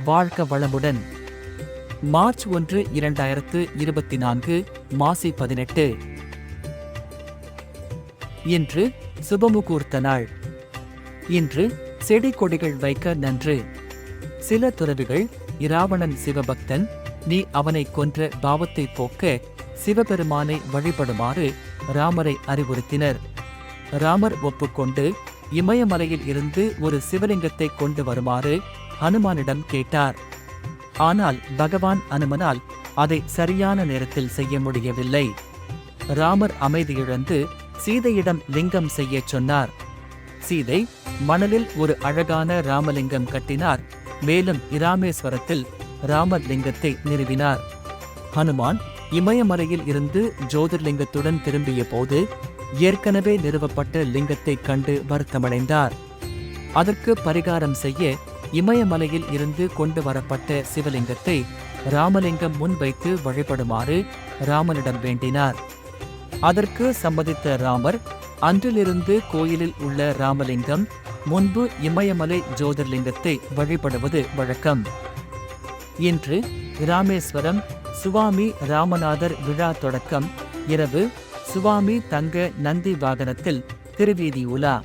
வாழ்க வளமுடன். மார்ச் 1, 2024 மாசி 18. இன்று சுபமுகூர்த்த நாள். இன்று செடி கொடிகள் வைக்க நன்று. சில துறவிகள், இராவணன் சிவபக்தன், நீ அவனை கொன்ற பாவத்தை போக்க சிவபெருமானை வழிபடுமாறு ராமரை அறிவுறுத்தினர். ராமர் ஒப்புக்கொண்டு இமயமலையில் இருந்து ஒரு சிவலிங்கத்தை கொண்டு வருமாறு ஹனுமானிடம் கேட்டார். ஆனால் பகவான் அனுமனால் அதை சரியான நேரத்தில் செய்ய முடியவில்லை. ராமர் அமைதியிழந்து சீதையிடம் லிங்கம் செய்யச் சொன்னார். சீதை மணலில் ஒரு அழகான ராமலிங்கம் கட்டினார். மேலும் இராமேஸ்வரத்தில் ராமர் லிங்கத்தை நிறுவினார். ஹனுமான் இமயமலையில் இருந்து ஜோதிர்லிங்கத்துடன் திரும்பிய போது ஏற்கனவே நிறுவப்பட்ட லிங்கத்தை கண்டு வருத்தமடைந்தார். அதற்கு பரிகாரம் செய்ய இமயமலையில் இருந்து கொண்டு வரப்பட்ட சிவலிங்கத்தை ராமலிங்கம் முன் வைத்து வழிபடுமாறு ராமனிடம் வேண்டினார். அதற்கு சம்மதித்த ராமர் அன்றிலிருந்து கோயிலில் உள்ள ராமலிங்கம் முன்பு இமயமலை ஜோதிர்லிங்கத்தை வழிபடுவது வழக்கம். இன்று இராமேஸ்வரம் சுவாமி ராமநாதர் விழா தொடக்கம். இரவு சுவாமி தங்க நந்தி வாகனத்தில் திருவீதி உலா.